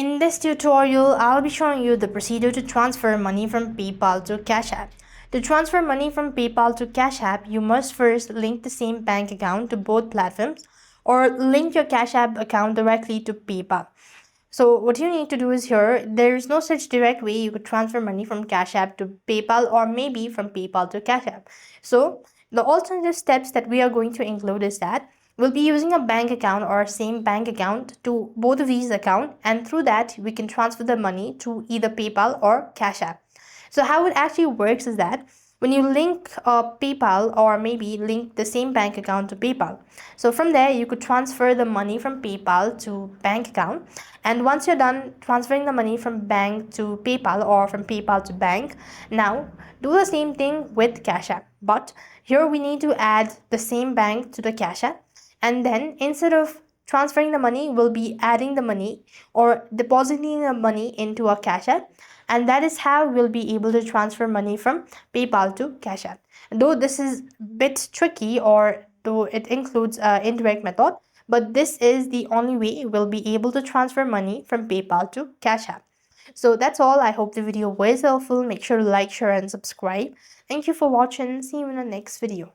In this tutorial, I'll be showing you the procedure to transfer money from PayPal to Cash App. To transfer money from PayPal to Cash App, you must first link the same bank account to both platforms or link your Cash App account directly to PayPal. So what you need to do is here, there is no such direct way you could transfer money from Cash App to PayPal or maybe from PayPal to Cash App. So the alternative steps that we are going to include is that we'll be using a bank account or same bank account to both of these accounts, and through that we can transfer the money to either PayPal or Cash App. So how it actually works is that when you link PayPal or maybe link the same bank account to PayPal, so from there you could transfer the money from PayPal to bank account, and once you're done transferring the money from bank to PayPal or from PayPal to bank, now do the same thing with Cash App. But here we need to add the same bank to the Cash App, and then instead of transferring the money, we'll be adding the money or depositing the money into a Cash App, and that is how we'll be able to transfer money from PayPal to Cash App. Though this is a bit tricky, or though it includes an indirect method, but this is the only way we'll be able to transfer money from PayPal to Cash App. So that's all. I hope the video was helpful. Make sure to like, share, and subscribe. Thank you for watching. See you in the next video.